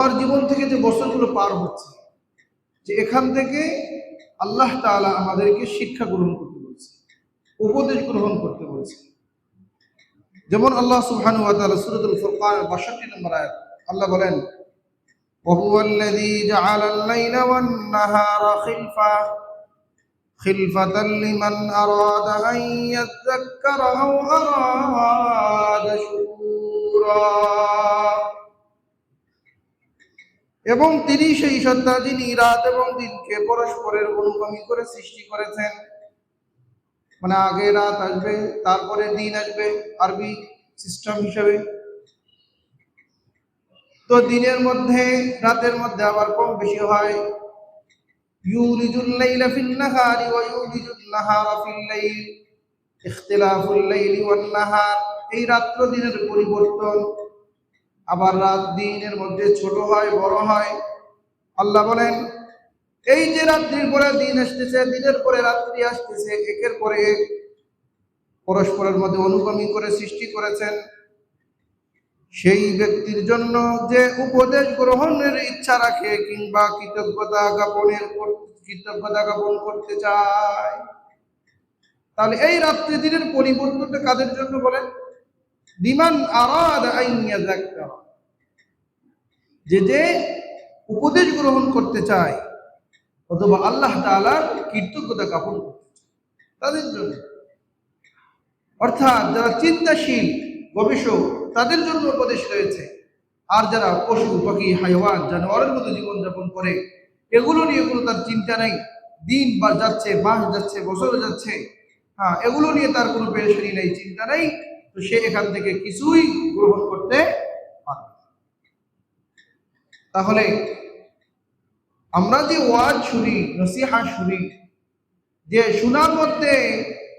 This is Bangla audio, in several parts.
আমার জীবন থেকে যে বছরগুলো পার হচ্ছে, যে এখান থেকে আল্লাহ তাআলা আমাদেরকে শিক্ষা গ্রহণ করতে বলছে, উপদেশ গ্রহণ করতে বলছে। যেমন আল্লাহ সুবহানাহু ওয়া তাআলা সূরাতুল ফুরকানের ৬২ নম্বর আয়াত আল্লাহ বলেন, ওয়াহুয়াল্লাযী জাআলাল লাইলা ওয়ান নাহারা খিলফাতান লিমান আরাদা আন ইয়াযাক্কারা আও আরাদা শুকুরা। এবং তিনি সেই সত্তা যিনি রাত এবং দিনকে পরস্পরের অনুগামী করে সৃষ্টি করেছেন। মানে আগে রাত আসবে, তারপরে দিন আসবে, আরবি সিস্টেম হিসাবে। তো দিনের মধ্যে রাতের মধ্যে আবার কম বেশি হয়। ইউলিজুল লাইলা ফিন নাহারি ওয়া ইউলিজুল নাহারা ফিল লাইল, ইখতিলাফুল লাইলি ওয়ান নাহার, এই রাত্র দিনের পরিবর্তন। আবার রাত দিনের মধ্যে ছোট হয়, বড় হয়। আল্লাহ বলেন, এই যে রাত্রির পরে দিন আসতেছে, দিনের পরে রাত্রি আসতেছে, একের পরে এক পরস্পরের মধ্যে অনুগামী করে সৃষ্টি করেছেন। সেই ব্যক্তির জন্য যে উপদেশ গ্রহণের ইচ্ছা রাখে কিংবা কৃতজ্ঞতা জ্ঞাপন করতে চায়। তাহলে এই রাত্রি দিনের পরিবর্তনটা কাদের জন্য বলেন? লিমান আরাদা আন ইয়াযাক্কারা, যে উপদেশ গ্রহণ করতে চায় অথবা আল্লাহ তাআলার কৃতজ্ঞতা জ্ঞাপন করতে চায়, তাদের জন্য। অর্থাৎ যারা চিন্তাশীল গবেষক, তাদের জন্য উপদেশ রয়েছে। আর যারা পশু পাখি হাইওয়ান জানোয়ারের মতো জীবনযাপন করে, এগুলো নিয়ে কোনো তার চিন্তা নেই, দিন বা যাচ্ছে, মাস যাচ্ছে, বছর যাচ্ছে, এগুলো নিয়ে তার কোনো পেরেশানি নেই, চিন্তা নেই, তো সে এখান থেকে কিছুই গ্রহণ করতে পারে। তাহলে আমরা যে ওয়াজ শুনি, নসিহা শুনি, যে শোনার মধ্যে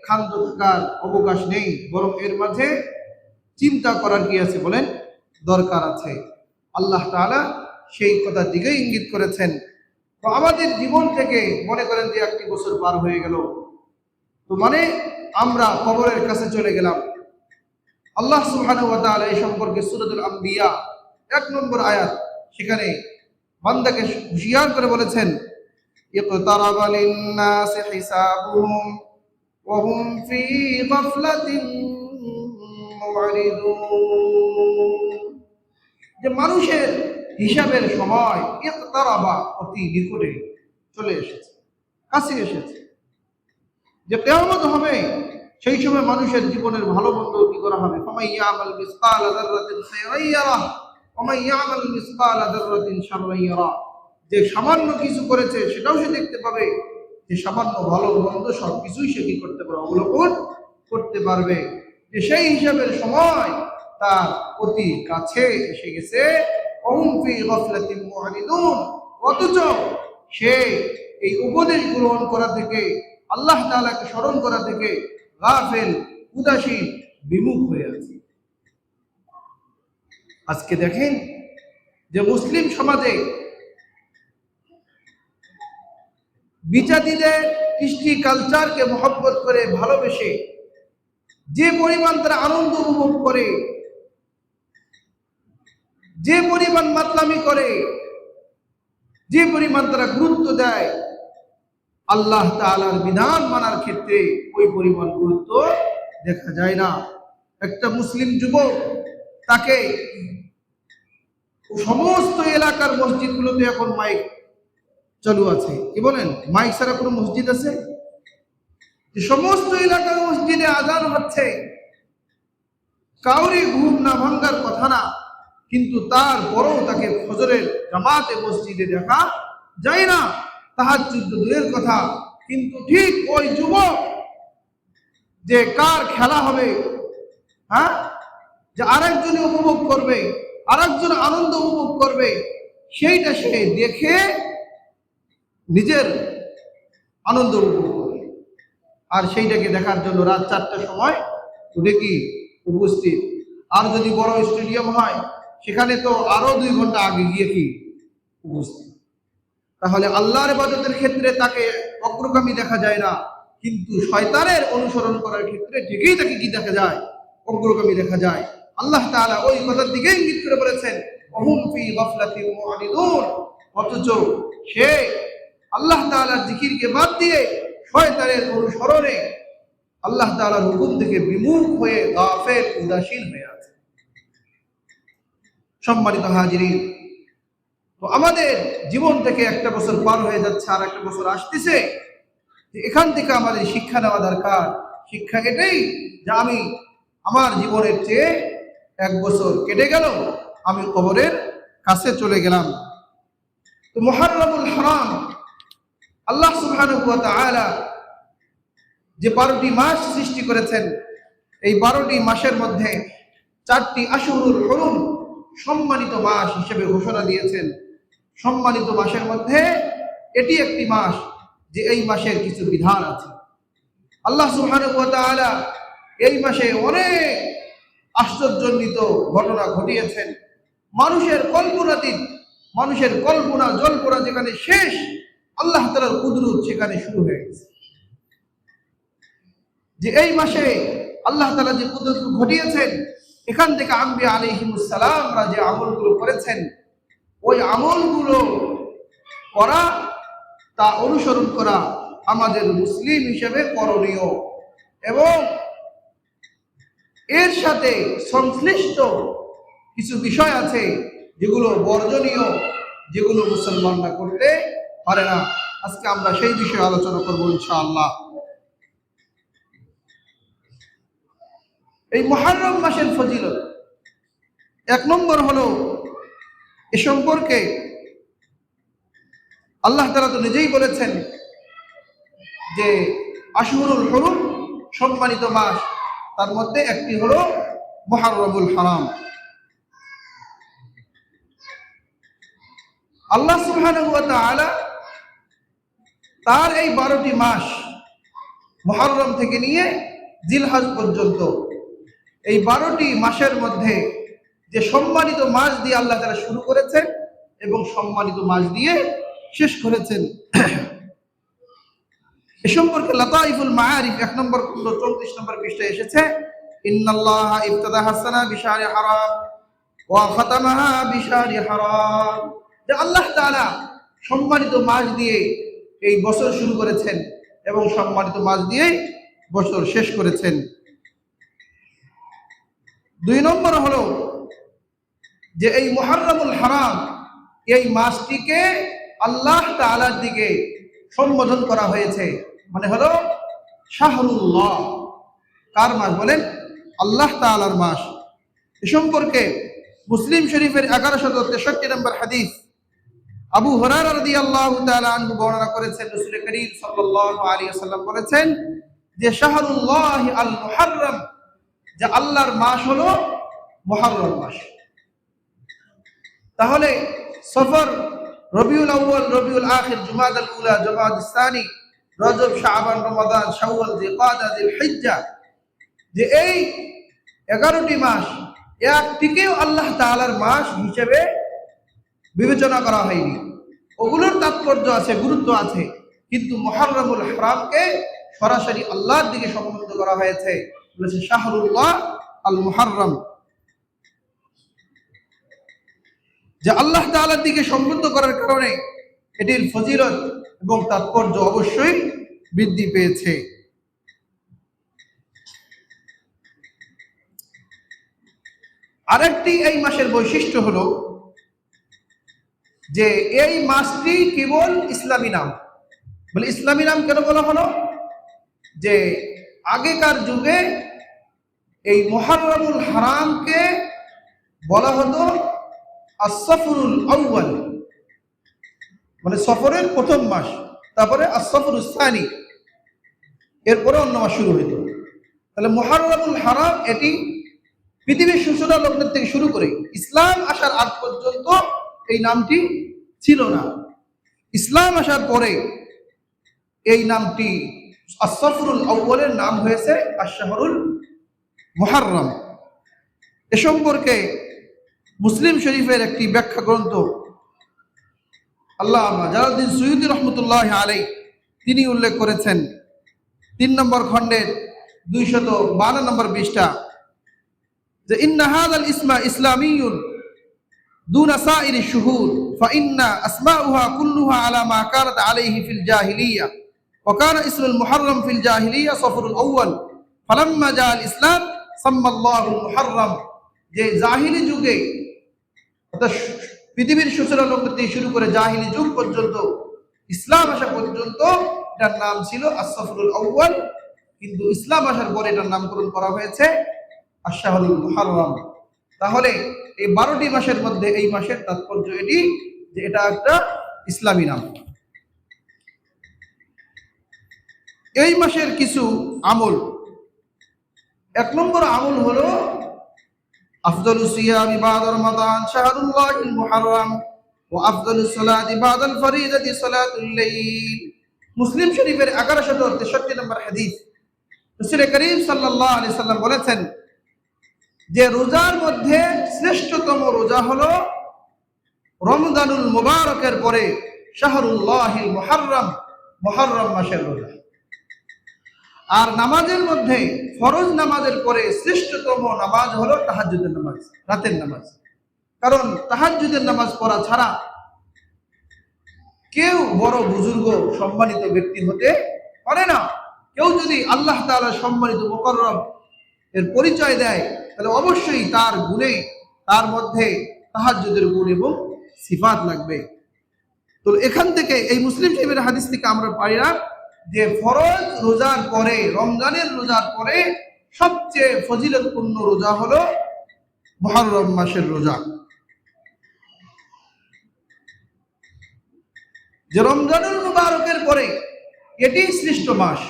ক্ষান্ত থাকার অবকাশ নেই, বরং এর মাঝে চিন্তা করার কি আছে বলেন? দরকার আছে। আল্লাহ তাআলা সেই কথার দিকে ইঙ্গিত করেছেন। তো আমাদের জীবন থেকে মনে করেন যে 1 বছর পার হয়ে গেল, তো মানে আমরা কবরের কাছে চলে গেলাম। আল্লাহ সুবহানাহু ওয়া তাআলা এই সম্পর্কে সূরাতুল আম্বিয়া 1 নম্বর আয়াত, সেখানে বান্দাকে হুঁশিয়ার করে বলেছেন, ইকতারাবা লিন-নাসি হিসাবুহুম ওয়া হুম ফি গাফলাতিন মু'রিদুন, যে মানুষের হিসাবের সময় ইকতারাবা, অতি নিকটে চলে এসেছে, কাছে এসেছে। যে কিয়ামত হবে, সেই সময় মানুষের জীবনের ভালো মন্দ কি করা হবে। ফামান ইয়ামাল মিসকালা যাররাতিন খায়রান ইয়ারাহ ওয়া মান ইয়ামাল মিসকালা যাররাতিন শাররান ইয়ারাহ, যে সামান্য কিছু করেছে সেটাও সে দেখতে পাবে, যে সামান্য ভালো মন্দ সবকিছুই সে কি করতে পারবে, অবলোকন করতে পারবে। যে সেই হিসাবের সময় তার অতি কাছে এসে গেছে। ওহুম ফি গাফলাতিন মু'রিদুন, অথচ সে এই উপদেশ গ্রহণ করা থেকে, আল্লাহ তাআলাকে স্মরণ করা থেকে গাফেল, উদাসীন, বিমুখ হয়ে আছে। আজকে দেখেন যে মুসলিম সমাজে বিচারীদের কৃষ্টি কালচারকে মহব্বত করে, ভালোবেসে যে পরিমাণ তারা আনন্দ উপভোগ করে, যে পরিমাণ মাতলামি করে, যে পরিমাণ তারা গুরুত্ব দেয়, আল্লাহ তাআলার বিধান মানার ক্ষেত্রে ওই পরিমাণ গুরুত্ব দেখা যায় না। একটা মুসলিম যুবক, তাকে সমস্ত এলাকার মসজিদগুলোতে এখন মাইক চালু আছে, কি বলেন? মাইক ছাড়া কোনো মসজিদ আছে? সমস্ত এলাকার মসজিদে আজান হচ্ছে, কাউরি ঘুম না ভাঙ্গার কথা না, কিন্তু তারপরেও তাকে ফজরের জামাতে মসজিদে দেখা যায় না। তাহাজ্জুদ দূরের কথা, কিন্তু ঠিক ওই যুবক যে কার খেলা হবে, যে আরেকজনে উপভোগ করবে, আরেকজন আনন্দ উপভোগ করবে, সেইটা সে দেখে নিজের আনন্দ উপভোগ করবে। আর সেইটাকে দেখার জন্য রাত 4টার সময় উঠে কি উপস্থিত। আর যদি বড় স্টেডিয়াম হয়, সেখানে তো আরো 2 ঘন্টা আগে গিয়ে কি উপস্থিত। তাহলে আল্লাহর ইবাদতের ক্ষেত্রে তাকে অগ্রগামী দেখা যায় না, কিন্তু শয়তানের অনুসরণ করার ক্ষেত্রে ঠিকই তাকে কি দেখা যায়? অগ্রগামী দেখা যায়। আল্লাহ তাআলা ওই কথার দিকে ইঙ্গিত করে বলেছেন, ওহুম ফি গাফলাতিন মুআরিদুন, অথচ সে আল্লাহ তাআলার জিকিরকে বাদ দিয়ে শয়তানের অনুসরণে আল্লাহ তাআলার হুকুম থেকে বিমুখ হয়ে গাফেল উদাসীন হয়ে আছে। সম্মানিত হাজিরিন, তো আমাদের জীবন থেকে একটা বছর পার হয়ে যাচ্ছে, আর একটা বছর আসতেছে। এখান থেকে আমাদের শিক্ষা নেওয়া দরকার। শিক্ষা এটাই যে আমি আমার জীবনের চেয়ে এক বছর কেটে গেল, আমি কবরের কাছে চলে গেলাম। তো মুহররমুল হারাম, আল্লাহ সুবহানাহু ওয়া তাআলা যে 12টি মাস সৃষ্টি করেছেন, এই 12টি মাসের মধ্যে 4টি আশহুরুল হুরুম সম্মানিত মাস হিসেবে ঘোষণা দিয়েছেন। সম্মানিত মাসের মধ্যে এটি একটি মাস যে এই মাসের কিছু বিধান আছে। আল্লাহ সুবহানাহু ওয়া তাআলা এই মাসে অনেক আশ্চর্যজনিত ঘটনা ঘটিয়েছেন। মানুষের কল্পনাতীত, মানুষের কল্পনা জল্পনা যেখানে শেষ, আল্লাহ তাআলার কুদরত সেখানে শুরু হয়ে গেছে। যে এই মাসে আল্লাহ তাআলা যে কুদরত ঘটিয়েছেন, এখান থেকে আম্বিয়া আলাইহিমুস সালামরা যে আমলগুলো করেছেন, ওই আমলগুলো করা, তা অনুসরণ করা আমাদের মুসলিম হিসেবে করণীয়, এবং এর সাথে সংশ্লিষ্ট কিছু বিষয় আছে যেগুলো বর্জনীয়, যেগুলো মুসলমানরা করতে পারে না। আজকে আমরা সেই বিষয়ে আলোচনা করব ইনশাআল্লাহ। এই মুহররম মাসের ফজিলত 1 নম্বর হলো, এ সম্পর্কে আল্লাহ তাআলা তো নিজেই বলেছেন যে আশহুরুল হুরুম সম্মানিত মাস, তার মধ্যে একটি হলো মুহররমুল হারাম। আল্লাহ সুবহানাহু ওয়া তাআলা তার এই 12টি মাস, মুহররম থেকে নিয়ে জিলহজ পর্যন্ত, এই 12টি মাসের মধ্যে যে সম্মানিত মাস দিয়ে আল্লাহ তাআলা শুরু করেছেন এবং সম্মানিত মাস দিয়ে শেষ করেছেন, এ সম্পর্কে লাতাইফুল মাআরিফ 1 নম্বর 34 নম্বর পৃষ্ঠায় এসেছে, ইন্নাল্লাহা ইবতাদাহা সানা বিশাহরি হারাম ওয়া খাতামাহা বিশাহরি হারাম, যে আল্লাহ তাআলা সম্মানিত মাস দিয়ে এই বছর শুরু করেছেন এবং সম্মানিত মাস দিয়ে বছর শেষ করেছেন। 2 নম্বর হলো যে এই মুহররমুল হারাম, এই মাসটিকে আল্লাহ তাআলার দিকে সম্বোধন করা হয়েছে, মানে হলো শাহরুল্লাহ। কার মাস বলেন? আল্লাহ তাআলার মাস। এ সম্পর্কে মুসলিম শরীফের 1163 নম্বর হাদিস আবু হুরায়রা রাদিয়াল্লাহু তাআলা আনহু বর্ণনা করেছেন, রাসূল করিম সাল্লাল্লাহু আলাইহি ওয়াসাল্লাম বলেছেন যে শাহরুল্লাহ আল মুহররম, যে আল্লাহর মাস হলো মুহররম মাস। তাহলে সফর, রবিউল আউয়াল, রবিউল আখির, জুমাদাল উলা, জুমাদাস সানি, রজব, শাবান, রমাদান, শাওয়াল, যিকাদা, যিলহিজ্জা, যে এই 11টি মাস একটিকেও আল্লাহ তাআলার মাস হিসেবে বিবেচনা করা হয়নি। ওগুলোর তাৎপর্য আছে, গুরুত্ব আছে, কিন্তু মুহররমুল হারামকে সরাসরি আল্লাহর দিকে সম্বোধন করা হয়েছে, বলেছে শাহরুল্লাহ আল মুহররম। যে আল্লাহ তাআলার দিকে সম্বোধন করার কারণে এটির ফজিলত এবং তাৎপর্য অবশ্যই বৃদ্ধি পেয়েছে। আরেকটি এই মাসের বৈশিষ্ট্য হলো যে এই মাসটি কেবল ইসলামী নাম। বলে ইসলামী নাম কেন বলা হলো? যে আগেকার যুগে এই মুহররমুল হারামকে বলা হতো আস-সফরুল আউয়াল, মানে সফরের প্রথম মাস, তারপরে আস-সফরুস সানি, এরপরে অন্য মাস শুরু হইত। তাহলে মুহররমুল হারাম এটি পৃথিবীর সূচনা লগ্ন থেকে শুরু করে ইসলাম আসার আগ পর্যন্ত এই নামটি ছিল না। ইসলাম আসার পরে এই নামটি আস-সফরুল আউয়ালের নাম হয়েছে আশ-শাহরুল মুহররম। এ সম্পর্কে মুসলিম শরীফের একটি ব্যাখ্যা গ্রন্থ আল্লামা জালালউদ্দিন সুয়ুতী রহমতুল্লাহ আলাইহি তিনি উল্লেখ করেছেন 3 নম্বর খণ্ডের 252 নম্বর পৃষ্ঠা, যে ইন্না হাযাল ইসমা ইসলামিয়ুন دون سائر الشهور فإن أسماؤها كلها على ما كانت عليه في الجاهلية وكان اسم المحرم في الجاهلية صفر الأول فلما جاء الإسلام سمى الله المحرم যে জাহিলি যুগে অর্থাৎ পৃথিবীর সূচনা লগ্ন থেকে শুরু করে জাহিলি যুগ পর্যন্ত ইসলাম আসা পর্যন্ত এটার নাম ছিল আস-সফরুল আউয়াল, কিন্তু ইসলাম আসার পরে এটার নামকরণ করা হয়েছে আশ-শাহরুল মুহাররম। তাহলে এই 12টি মাসের মধ্যে এই মাসের তাৎপর্য এটি যে এটা একটা ইসলামী নাম। এই মাসের কিছু আমল, 1 নম্বর আমল হলো আফদালুস সিয়ামি বা'দা রমাদান শাহরুল্লাহিল মুহাররম ওয়া আফদালুস সালাতি বা'দাল ফরিদাতি সালাতুল লাইল। মুসলিম শরীফের 1163 নম্বর হাদিস, রাসূল করিম সাল্লাল্লাহু আলাইহি সাল্লাম বলেছেন যে রোজার মধ্যে শ্রেষ্ঠতম রোজা হলো রমজানুল মুবারকের পরে শাহরুল্লাহিল মুহাররম, মুহররম মাসের রোজা। আর নামাজের মধ্যে ফরজ নামাজের পরে শ্রেষ্ঠতম নামাজ হলো তাহাজ্জুদের নামাজ, রাতের নামাজ। কারণ তাহাজ্জুদের নামাজ পড়া ছাড়া কেউ বড় বুজুর্গ সম্মানিত ব্যক্তি হতে পারে না। কেউ যদি আল্লাহ তাআলার সম্মানিত মুকাররম এর পরিচয় দেয় তাহলে অবশ্যই তার গুণে, তার মধ্যে তাহাজ্জুদের গুণ এবং সিফাত লাগবে। তো এখান থেকে এই মুসলিম শরীফের হাদিস থেকে আমরা পাই না যে ফরজ রোজার পরে, রমজানের রোজার পরে সবচেয়ে ফজিলতপূর্ণ রোজা হলো মুহররম মাসের রোজা। যে রমজানুল মুবারকের পরে এটি শ্রেষ্ঠ মাস।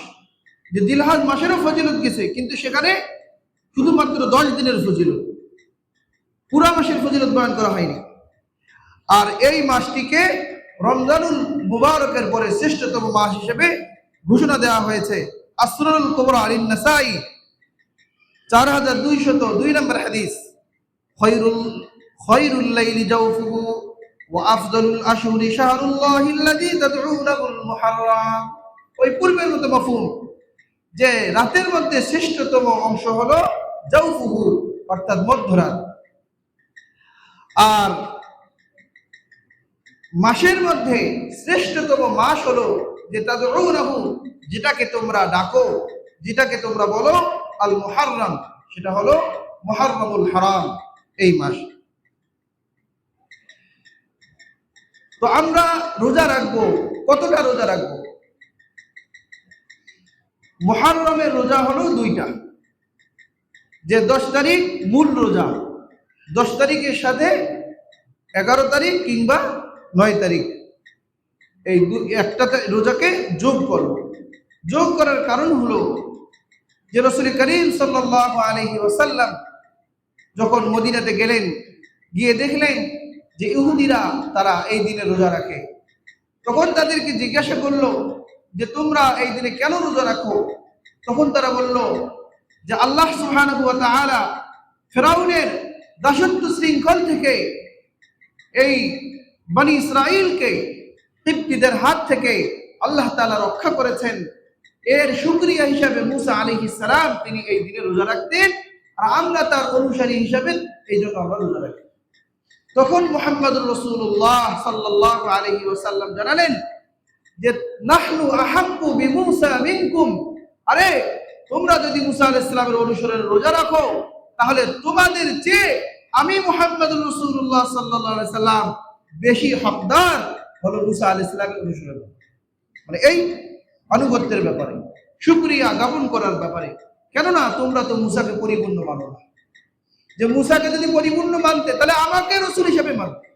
যে জিলহজ মাসেরও ফজিলত গেছে, কিন্তু সেখানে শুধুমাত্র 10 দিনের ফজিলত, পুরা মাসের ফজিলত বয়ান করা হয়নি। আর এই মাসটিকে রমজানুল মুবারকের পরে শ্রেষ্ঠতম মাস হিসেবে ঘোষণা দেওয়া হয়েছে। আসরুল কুবরা আলিন নাসাই 4202 নম্বর হাদিস, খায়রুল লাইলি জাওফুহু ওয়া আফদালুল আশহুরি শাহরুল্লাহিল্লাযী তাদউনাহুল মুহাররম। ওই পূর্বের মতো মাফহুম যে রাতের মধ্যে শ্রেষ্ঠতম অংশ হলো জাওফুহু, অর্থাৎ মধ্যরাত। আর মাসের মধ্যে শ্রেষ্ঠতম মাস হলো যে তাদউনাহু, যেটাকে তোমরা ডাকো, যেটাকে তোমরা বলো আল মুহাররম, সেটা হলো মুহাররমুল হারাম, এই মাস। তো আমরা রোজা রাখবো, কতটা রোজা রাখবো? মুহররমের রোজা হলো 2টা, যে 10 তারিখ মূল রোজা, 10 তারিখের সাথে 11 তারিখ কিংবা 9 তারিখ, এই একটা রোজাকে যোগ করব। যোগ করার কারণ হলো যে রাসূল করিম সাল্লাল্লাহু আলাইহি ওয়াসাল্লাম যখন মদিনাতে গেলেন, গিয়ে দেখলেন যে ইহুদিরা তারা এই দিনে রোজা রাখে। তখন তাদেরকে জিজ্ঞাসা করলো যে তোমরা এই দিনে কেন রোজা রাখো? তখন তারা বলল যে আল্লাহ সুবহানাহু ওয়া তাআলা ফিরাউনের দাসত্ব শৃঙ্খল থেকে এই বনি ইসরাইলকে কিবতীদের হাত থেকে আল্লাহ তাআলা রক্ষা করেছেন। এর শুকরিয়া হিসাবে মুসা আলাইহিস সালাম তিনি এই দিনে রোজা রাখতেন, আর আমরা তার অনুসারী হিসাবে এই জন্য আমরা রোজা রাখি। তখন মুহাম্মদুর রাসূলুল্লাহ সাল্লাল্লাহু আলাইহি ওয়াসাল্লাম জানালেন যে নাহনু আহাক্কু বিমুসা মিনকুম, আরে তোমরা যদি মুসা আলাইহিস সালামের অনুসরণে রোজা রাখো তাহলে তোমাদের চেয়ে আমি মুহাম্মদুর রাসূলুল্লাহ সাল্লাল্লাহু আলাইহি সাল্লাম বেশি হকদার হলো মুসা আলাইহিস সালামের অনুসরণ, মানে এই আনুগত্যের ব্যাপারে, শুকরিয়া জ্ঞাপন করার ব্যাপারে। কেননা তোমরা তো মুসাকে পরিপূর্ণ মানো না। যে মুসাকে যদি পরিপূর্ণ মানতে তাহলে আমাকে রাসূল হিসেবে মানতে,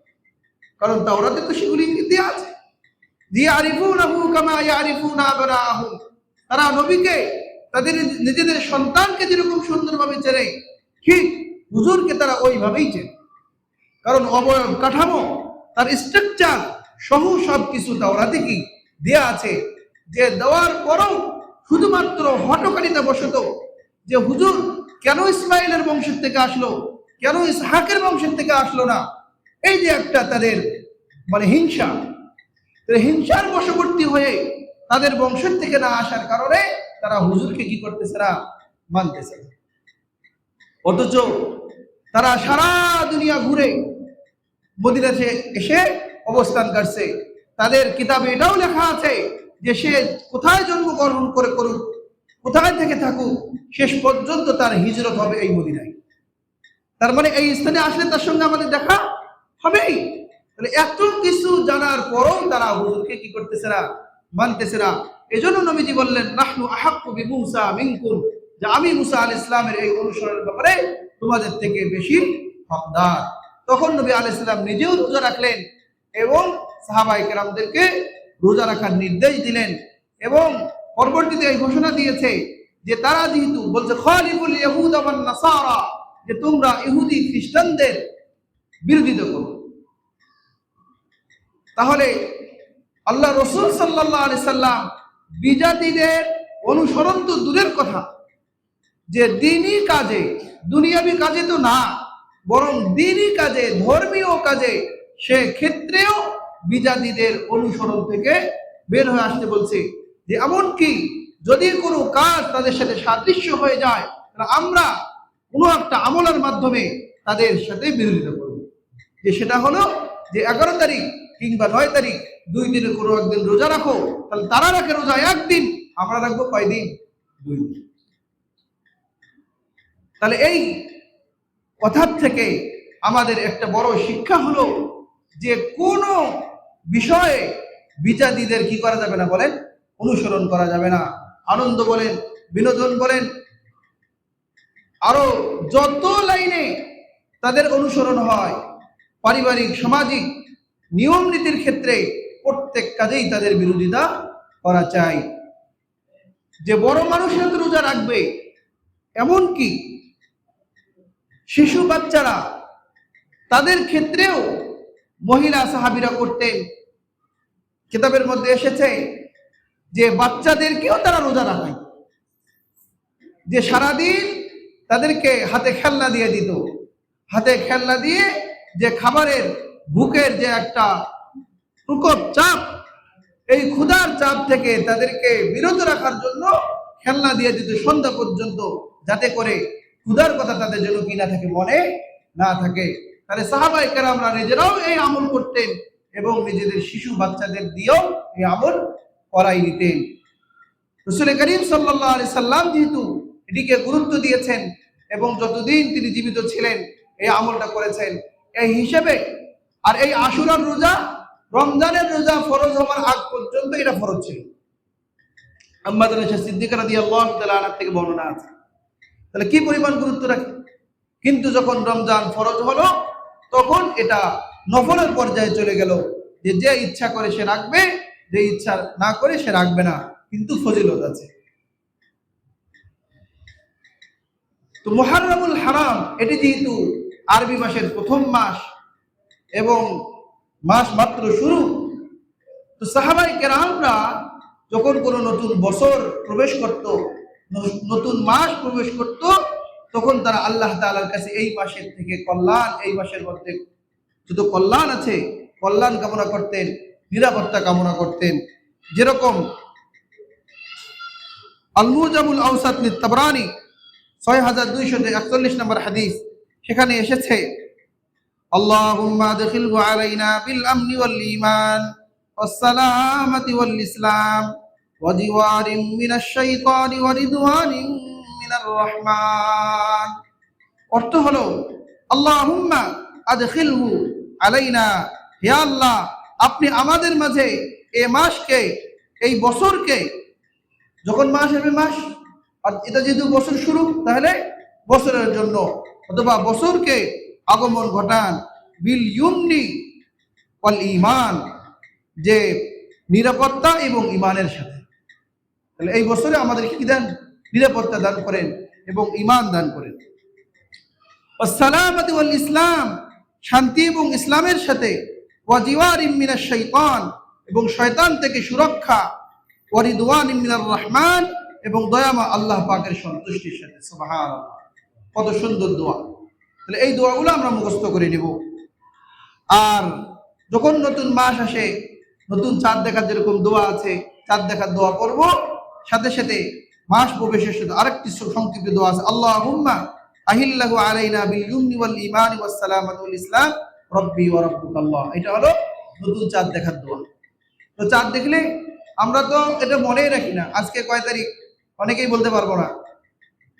কারণ তাওরাতে তো সেগুলি ইঙ্গিত দেওয়া আছে। ইয়ারিফুনাহু কামা ইয়ারিফুনা আবনাআহুম, তারা নবীকে তাদের নিজেদের সন্তানকে যেরকম সুন্দরভাবে চেনে, ঠিক হুজুরকে তারা ওইভাবেই চেনে। কারণ অবয়ব কাঠামো, তার স্ট্রাকচার সহ সবকিছু তাওরাতে কি দেয়া আছে। যে দেওয়ার পরও শুধুমাত্র হটকারিতা বশত যে হুজুর কেন ইসমাইলের বংশের থেকে আসলো, কেন ইসহাকের বংশের থেকে আসলো না, এই যে একটা তাদের মানে হিংসা, হিংসার বশবর্তী হয়ে তাদের বংশের থেকে না আসার কারণে তারা হুজুরকে কি করতেছে না, মানতেছে না। অথচ তারা সারা দুনিয়া ঘুরে মদিনাতে এসে অবস্থান করছে। তাদের কিতাবে এটাও লেখা আছে যে সে কোথায় জন্মগ্রহণ করে করুক, কোথায় থেকে থাকুক, শেষ পর্যন্ত তার হিজরত হবে এই মদিনায়। তার মানে এই স্থানে আসলে তার সঙ্গে আমাদের দেখা হবেই। তাহলে এত কিছু জানার পরও তারা হুজুরকে কি করতেছে না, মানতেছে না। এজন্য নবীজি বললেন, নাহনু আহাক্কু বিমূসা মিনকুম, যে আমি মুসা আলাইহিস সালামের এই অনুসরণের ব্যাপারে তোমাদের থেকে বেশি হকদার। তখন নবী আলাইহিস সালাম নিজেও রোজা রাখলেন এবং সাহাবায়ে কেরামদেরকে রোজা রাখার নির্দেশ দিলেন এবং পরবর্তীতে এই ঘোষণা দিয়েছে যে তারা যেহেতু বলছে খালিফুল ইয়াহুদ ওয়ান নাসারা, যে তোমরা ইহুদি খ্রিস্টানদের বিরোধিতা করো। তাহলে আল্লাহ রাসূল সাল্লাল্লাহু আলাইহি সাল্লাম বিজাতিদের অনুসরণ তো দূরের কথা, যে দ্বীনি কাজে, দুনিয়াবি কাজে তো না, বরং দ্বীনি কাজে, ধর্মীয় কাজে, সে ক্ষেত্রেও বিজাতিদের অনুসরণ থেকে বের হয়ে আসতে বলছে। যে এমনকি যদি কোনো কাজ তাদের সাথে সাদৃশ্য হয়ে যায়, তাহলে আমরা কোনো একটা আমলের মাধ্যমে তাদের সাথে বিরোধিতা করব। যে সেটা হলো যে 11 তারিখ কিংবা 9 তারিখ 2 দিনের কোনো একদিন রোজা রাখো, তাহলে তারা রাখে রোজা একদিন, আমরা রাখবো কয়দিন? 2 দিন। তাহলে এই কথার থেকে আমাদের একটা বড় শিক্ষা হলো যে কোনো বিষয়ে বিজাতিদের কি করা যাবে না বলেন, অনুসরণ করা যাবে না। আনন্দ বলেন, বিনোদন বলেন, আরো যত লাইনে তাদের অনুসরণ হয়, পারিবারিক সামাজিক নিয়ম নীতির ক্ষেত্রে প্রত্যেক কাজেই তাদের বিরোধিতা করা চাই। যে বড় মানুষেরা তো রোজা রাখবে, এমনকি শিশু বাচ্চারা, তাদের ক্ষেত্রেও মহিলা সাহাবীরা করতেন। কিতাবের মধ্যে এসেছে যে বাচ্চাদেরকেও তারা রোজা রাখায়, যে সারাদিন তাদেরকে হাতে খেলনা দিয়ে দিত, হাতে খেলনা দিয়ে যে খাবারের ভুকের যে একটা প্রকোপ চাপ, এই ক্ষুধার চাপ থেকে তাদেরকে বিরত রাখার জন্য খেলনা দিয়ে দিত সন্ধ্যা পর্যন্ত, যাতে করে ক্ষুধার কথা তাদের জন্য কি না থাকে, মনে না থাকে। তাহলে সাহাবায়ে কেরামরা নিজেরাও এই আমল করতেন এবং নিজেদের শিশু বাচ্চাদের দিয়েও এই আমল করাই নিতেন। রাসূল করিম সাল্লাল্লাহু আলাইহি সাল্লাম যেহেতু এটিকে গুরুত্ব দিয়েছেন এবং যতদিন তিনি জীবিত ছিলেন এই আমলটা করেছেন, এই হিসেবে আর এই আশুরার রোজা, রমজানের রোজা ফরজ হওয়ার আগ পর্যন্ত এটা ফরজ ছিল। আম্মা আয়েশা সিদ্দিকা রাদিয়াল্লাহু তাআলা আনহা থেকে বর্ণনা আছে। তাহলে কি পরিমাণ গুরুত্ব রাখে। কিন্তু যখন রমজান ফরজ হলো, তখন এটা নফলের পর্যায়ে চলে গেল, যে যে ইচ্ছা করে সে রাখবে, যে ইচ্ছা না করে সে রাখবে না, কিন্তু ফজিলত আছে। তো মুহররমুল হারাম, এটি যেহেতু আরবি মাসের প্রথম মাস এবং মাস মাত্র শুরু, তো সাহাবায়ে কেরামরা যখন কোনো নতুন বছর প্রবেশ করত, নতুন মাস প্রবেশ করত, তখন তারা আল্লাহ তাআলার কাছে এই মাসের থেকে কল্যাণ, এই মাসের মধ্যে শুধু কল্যাণ আছে, কল্যাণ কামনা করতেন, নিরাপত্তা কামনা করতেন। যেরকম আল মুজামুল আওসাত লিত তাবরানী 6241 নম্বর হাদিস, সেখানে এসেছে আল্লাহুম্মা আদখিলহু আলাইনা বিল আমনি ওয়াল ঈমান ওয়াস সালামাতি ওয়াল ইসলাম ওয়া জিওয়ারিন মিনাশ শাইতানি ওয়া রিদওয়ানিন মিনার রহমান। অর্থ হলো আল্লাহুম্মা আদখিলহু আলাইনা, হে আল্লাহ আপনি আমাদের মাঝে এই মাসকে, এই বছরকে, যখন মাস হবে মাস, আর এটা যেহেতু বছর শুরু, তাহলে বছরের জন্য অথবা বছরকে আগমন ঘটান, বিল ইউমনি ওয়াল ঈমান, যে নিরাপত্তা এবং ঈমানের সাথে। তাহলে এই বছরে আমাদের কি দেন? নিরাপত্তা দান করেন এবং ঈমান দান করেন। ওয়াস সালামাতি ওয়াল ইসলাম, শান্তি এবং ইসলামের সাথে। ওয়া জিওয়ারিন মিনাশ শাইতান, এবং শয়তান থেকে সুরক্ষা। ওয়া রিদওয়ানিন মিনার রহমান, এবং দয়াময় আল্লাহ পাকের সন্তুষ্টির সাথে। সুবহানাল্লাহ, কত সুন্দর দোয়া। তাহলে এই দোয়াগুলো আমরা মুখস্থ করে নিব। আর যখন নতুন মাস আসে, নতুন চাঁদ দেখার যেরকম দোয়া আছে, চাঁদ দেখার দোয়া করব, সাথে সাথে মাস প্রবেশের সাথে আরেকটি সংক্ষিপ্ত দোয়া আছে, আল্লাহুম্মা আহিল্লাহু আলাইনা বিল ইউমনি ওয়াল ঈমানি ওয়াস সালামাতি ওয়াল ইসলাম রব্বি ওয়া রাব্বুকাল্লাহ। এটা হলো নতুন চাঁদ দেখার দোয়া। তো চাঁদ দেখলে আমরা তো এটা মনেই রাখি না, আজকে কয় তারিখ অনেকেই বলতে পারবো না,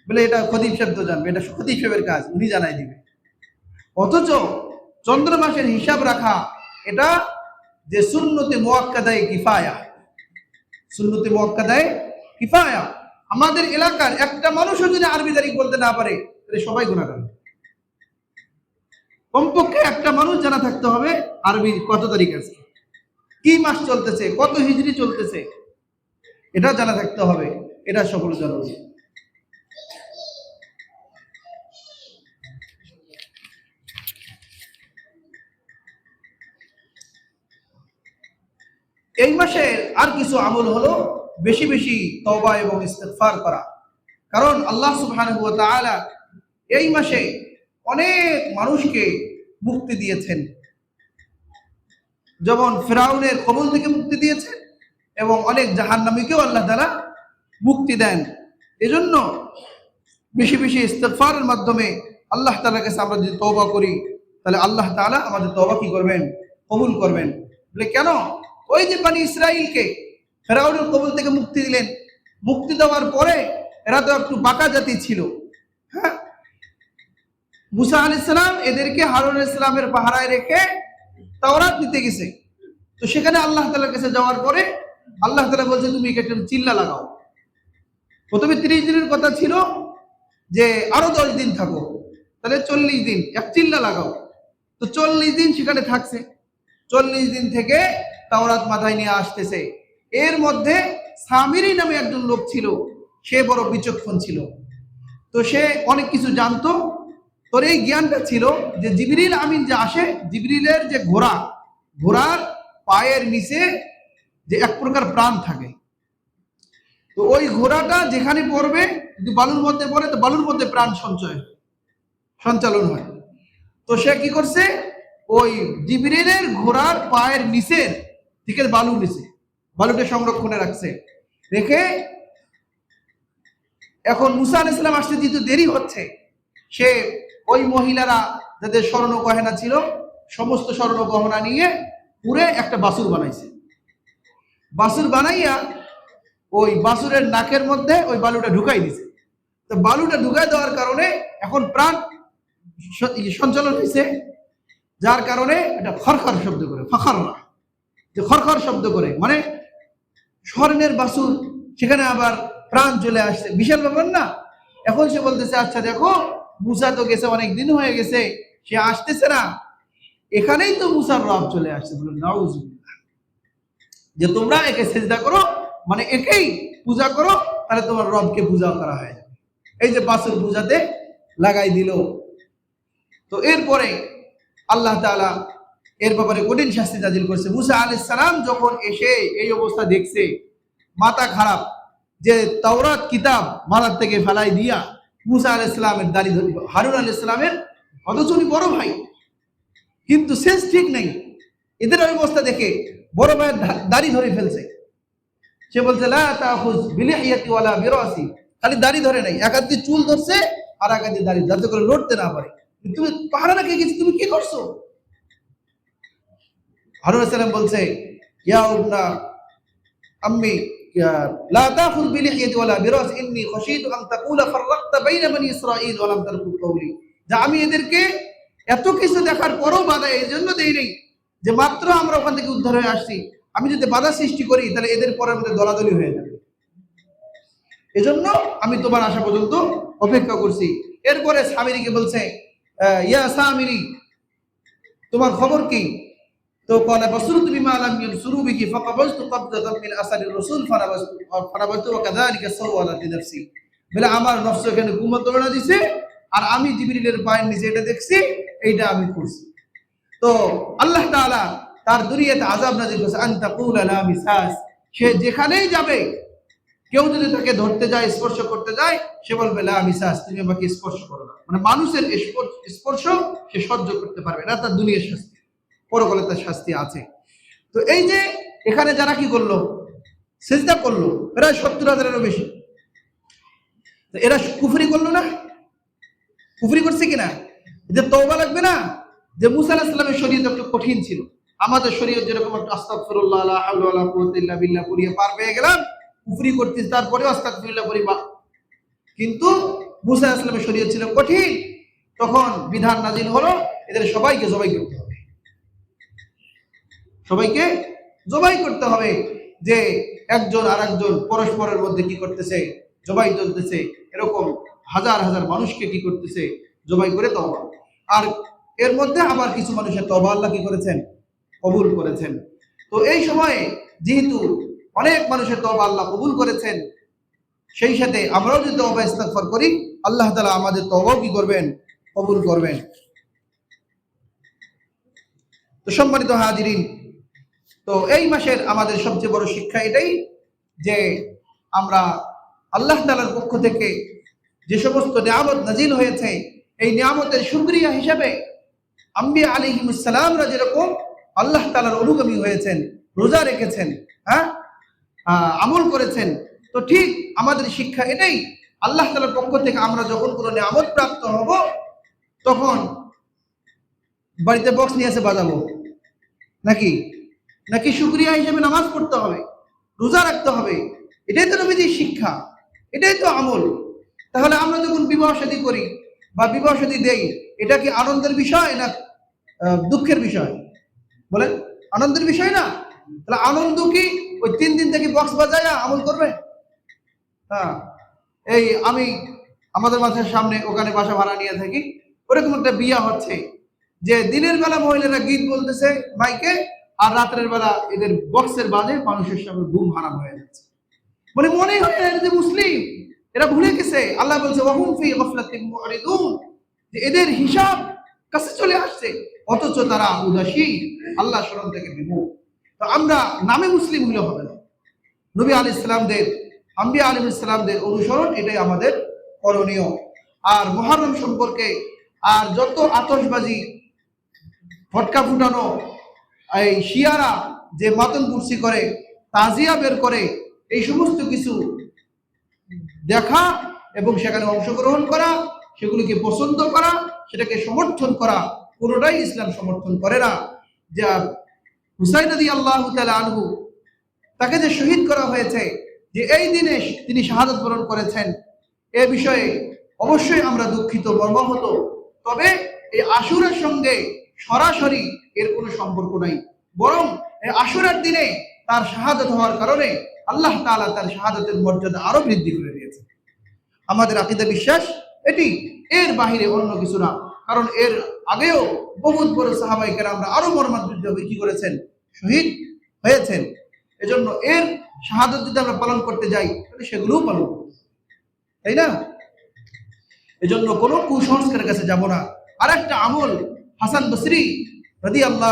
বলে এটা খতিব সাহেব তো জানবে, এটা খতিব সাহেবের কাজ, উনি জানাই দিবে। অথচ চন্দ্র মাসের হিসাব রাখা এটা যে সুন্নতে মুআক্কাদায়ে কিফায়া, সুন্নতে মুআক্কাদায়ে কিফায়া। আমাদের এলাকার একটা মানুষও যদি আরবি তারিখ বলতে না পারে তাহলে সবাই গুনাহগার। কমপক্ষে একটা মানুষ জানা থাকতে হবে আরবি কত তারিখ আছে, কি মাস চলতেছে, কত হিজরি চলতেছে, এটা জানা থাকতে হবে। এটা সকল জরুরি। এই মাসের আর কিছু আমল হলো বেশি বেশি তওবা এবং ইস্তিগফার করা। কারণ আল্লাহ সুবহানাহু ওয়া তাআলা এই মাসে অনেক মানুষকে মুক্তি দিয়েছেন, যেমন ফিরাউনের কবল থেকে মুক্তি দিয়েছেন এবং অনেক জাহান্নামীকেও আল্লাহ তাআলা মুক্তি দেন। এজন্য বেশি বেশি ইস্তিগফারের মাধ্যমে আল্লাহ তাআলার কাছে আমরা যদি তওবা করি তাহলে আল্লাহ তাআলা আমাদের তওবা কি করবেন, কবুল করবেন। বলে কেন? ওই যে বনি ইসরাইলকে ফিরাউনের কবল থেকে মুক্তি দিলেন, মুক্তি দেওয়ার পরে এরা তো একটু বাঁকা জাতি ছিল, হ্যাঁ। মুসা আলাইহিস সালাম এদেরকে হারুন আলাইহিস সালামের পাহারায় রেখে তাওরাত নিতে গেছে। তো সেখানে আল্লাহ তাআলার কাছে যাওয়ার পরে আল্লাহ তাআলা বলছে তুমি একটা চিল্লা লাগাও। প্রথমে 30 দিনের কথা ছিল যে আরো 10 দিন থাকো, তাহলে 40 দিন, এক চিল্লা লাগাও। তো 40 দিন সেখানে থাকছে। 40 দিন থেকে তাওরাত মাথায় নিয়ে আসতেছে। এর মধ্যে সামিরি নামে একজন লোক ছিল, সে বড় বিচক্ষণ ছিল। তো সে অনেক কিছু জানতো। তোর এই জ্ঞানটা ছিল যে জিবরিল আমিন যে আসে, জিবরিলের যে ঘোড়ার পায়ের নিচে যে এক প্রকার প্রাণ থাকে। তো ওই ঘোড়াটা যেখানে পড়বে, যদি বালুর মধ্যে পড়ে তো বালুর মধ্যে প্রাণ সঞ্চালন হয়। তো সে কি করছে, ওই জিবরিলের ঘোড়ার পায়ের নিচের থেকে বালুটা সংরক্ষণে রাখছে। রেখে এখন মুসা আলাইহিস সালাম আসতে যেহেতু দেরি হচ্ছে, সে ওই মহিলারা যাদের স্বর্ণ গহনা ছিল সমস্ত স্বর্ণ গহনা নিয়ে পুরে একটা বাছুর বানাইছে। বাছুর বানাইয়া ওই বাছুরের নাকের মধ্যে ওই বালুটা ঢুকাই দিছে। তো বালুটা ঢুকাই দেওয়ার কারণে এখন প্রাণ সঞ্চালন হয়েছে, যার কারণে এটা খরখর শব্দ করে, ফাখাররা, যে খরখর শব্দ করে, মানে স্বর্ণের বাছুর, সেখানে আবার প্রাণ চলে আসছে, বিশাল ব্যাপার না। এখন সে বলতেছে আচ্ছা দেখো, মুসা তো গেছে, অনেক দিন হয়ে গেছে, সে আসতেছে না, এখানেই তো মুসার রব চলে আসছে। বলুন নাউজুবিল্লাহ। যে তোমরা একে সিজদা করো, মানে একেই পূজা করো, তাহলে তোমার রবকে পূজা করা হয়। এই যে বাছুর পূজাতে লাগাই দিল। তো এরপরে আল্লাহ তাআলা এর ব্যাপারে কঠিন শাস্তি নাযিল করেছে। মুসা আলাইহিস সালাম যখন এসে এই অবস্থা দেখছে, মাথা খারাপ, যে তাওরাত কিতাব মাথার থেকে ফেলাই দিয়া মুসা আলাইহিস সালামের দাড়ি ধরে, হারুন আলাইহিস সালামের, অথচ উনি বড় ভাই, কিন্তু সেন্স ঠিক নেই। এদের অবস্থা দেখে বড় ভাইয়ের দাড়ি ধরে ফেলছে। সে বলছে লা তাখুজ বিলিহিয়াতি ওয়ালা বিরাসি, খালি দাড়ি ধরে নাই, এক হাত দিয়ে চুল ধরছে আর এক হাত দিয়ে দাড়ি, যাতে করে লড়তে না পারে। তুমি পাহারা রেখে গেছি, তুমি কি করছো? হারুন আলাইহিস সালাম বলছে ইয়া ইবনা আম্মি লা তাখুজ বিলিহিয়াতি ওয়ালা বিরাস ইন্নী খাশিতু আন তাকুলা ফাররাকতা বাইনা বনি ইসরাঈল ওয়া লাম তারকুব কওলি। যে আমি এদেরকে এত কিছু দেখার পরও বাধা এই জন্য দেই নাই যে মাত্র আমরা ওখান থেকে উদ্ধার হয়ে আসছি, আমি যদি বাধা সৃষ্টি করি তাহলে এদের পরের মধ্যে দলাদলি হয়ে যাবে। এজন্য আমি তোমার আসা পর্যন্ত অপেক্ষা করছি। এরপরে সামিরিকে বলছে ইয়া সামিরি, তোমার খবর কি? তো ক্বালা বাসরতু বিমা লাম ইয়ানসুরু বিহি ফাকাবাজতু কবযাতাম মিন আসারির রাসূল ফানাবাজতু ওয়া কাযালিকা সাওয়ালাত লিনাফসি। বলে আমার নফস এখানে ঘুমোতনা দিছে, আর আমি জিবরিলের পায়ের নিচে এটা দেখছি, এইটা আমি করছি। তো আল্লাহ তাআলা তার দুনিয়াতে আযাব নাযিল করেছে, আন তাকুলা লা মিসাস। সে যেখানেই যাবে, কেউ যদি তাকে ধরতে যায়, স্পর্শ করতে যায়, সে বলবে লা মিসাস, তুমি আমাকে স্পর্শ করো না। মানে মানুষের স্পর্শ সে সহ্য করতে পারবে না, তার দুনিয়ার শাস্তি, পরকালে তার শাস্তি আছে। তো এই যে এখানে যারা কি করলো, সিজদা করলো, এরা 70,000-এরও বেশি। তো এরা কুফরি করলো না? কুফরি করছে কিনা? এদের তওবা লাগবে না? যে মুসা আলাইহিস সালামের শরীয়ত একটু কঠিন ছিল, আমাদের শরীয়ত যেরকম একটু আস্তাগফিরুল্লাহ লা হাওলা ওয়ালা কুওয়াতা ইল্লা বিল্লাহ পড়িয়ে পার পেয়ে গেলাম, কুফরি করতেছি তারপরেও আস্তাগফিরুল্লাহ পড়ি, কিন্তু মুসা আলাইহিস সালামের শরীয়ত ছিল কঠিন। তখন বিধান নাজিল হলো এদের সবাইকে জবাই করতে হবে, সবাইকে জবাই করতে হবে। যে একজন আর একজন পরস্পরের মধ্যে কি করতেছে, জবাই চলতেছে, এরকম হাজার হাজার মানুষকে কি করতেছে, জবাই করে তওবা। আর এর মধ্যে আবার কিছু মানুষের তওবা আল্লাহ কি করেছেন, কবুল করেছেন। তো এই সময়ে যেহেতু অনেক মানুষের তওবা আল্লাহ কবুল করেছেন, সেই সাথে আমরাও যদি তওবা ইস্তিগফার করি, আল্লাহ তাআলা আমাদের তওবাও কি করবেন, কবুল করবেন। তো সম্মানিত হাজিরিন, তো এই মাসের আমাদের সবচেয়ে বড় শিক্ষা এটাই যে আমরা আল্লাহ তাআলার পক্ষ থেকে যে সমস্ত নিয়ামত নাজিল হয়েছে, এই নিয়ামতের শুকরিয়া হিসেবে আম্বিয়া আলাইহিমুস সালামরা যেরকম আল্লাহ তাআলার অনুগামী হয়েছেন, রোজা রেখেছেন, আমল করেছেন, তো ঠিক আমাদের শিক্ষা এটাই, আল্লাহ তাআলার পক্ষ থেকে আমরা যখন কোনো নিয়ামত প্রাপ্ত হব, তখন বাড়িতে বক্স নিয়ে এসে বাজাবো নাকি নাকি শুকরিয়া হিসেবে নামাজ পড়তে হবে, রোজা রাখতে হবে? এটাই তো নবীজির শিক্ষা, এটাই তো আমল। তাহলে আমরা যখন বিবাহ শাদী করি বা বিবাহ শাদী দেই, এটা কি আনন্দের বিষয় না দুঃখের বিষয়? বলেন, আনন্দের বিষয় না? তাহলে আনন্দ কি ওই 3 দিন থেকে বক্স বাজায় আমল করবে? এই আমি আমাদের বাসার সামনে ওখানে বাসা ভাড়া নিয়ে থাকি, ওরকম একটা বিয়া হচ্ছে যে দিনের বেলা মহিলারা গীত বলতেছে মাইকে, আর রাতের বেলা এদের বক্সের বাজে মানুষের সামনে ঘুম হারাম হয়ে যাচ্ছে। মানে মনে হয় এরা যে মুসলিম, এরা ভুলে গেছে। আল্লাহ বলছে ওয়াহুম ফি গাফলাতিন মুরিদুন, যে এদের হিসাব কাছে চলে আসছে, অথচ তারা উদাসীন, আল্লাহ স্মরণ থেকে বিমুখ। তো আমরা নামে মুসলিম হলে হবে না, নবী আলাইহিস সালামদের, আম্বিয়া আলাইহিস সালামদের অনুসরণ এটাই আমাদের করণীয়। আর মুহররম সম্পর্কে আর যত আতশবাজি, ফটকা ফুটানো, এই শিয়ারা যে মাতন কুরসি করে, তাজিয়া বের করে, এই সমস্ত কিছু দেখা এবং সেখানে অংশগ্রহণ করা, সেগুলিকে পছন্দ করা, সেটাকে সমর্থন করা, কোনোটাই ইসলাম সমর্থন করে না। যা হুসাইন রাদিয়াল্লাহু তাআলা আনহু, তাকে যে শহীদ করা হয়েছে, যে এই দিনে তিনি শাহাদাত বরণ করেছেন, এ বিষয়ে অবশ্যই আমরা দুঃখিত, মর্মাহত। তবে এই আশুরার সঙ্গে সরাসরি এর কোনো সম্পর্ক নাই, বরং এই আশুরার দিনে তার শাহাদাত হওয়ার কারণে আল্লাহ তাআলা তার শাহাদাতের মর্যাদা আরো বৃদ্ধি করে দিয়েছে। আমাদের আকীদা বিশ্বাস এটি, এর বাহিরে অন্য কিছু না। কারণ এর আগেও বহুত বড় সাহাবায়ে কেরামরা আরো মর্মান্তিকভাবে কি করেছেন, শহীদ হয়েছেন। এজন্য এর শাহাদাত যদি আমরা পালন করতে যাই, তাহলে সেগুলোও পালন করব, তাই না? এজন্য কোনো কুসংস্কারের কাছে যাব না। আর একটা আমল, হাসান বসরি রাদিয়াল্লাহু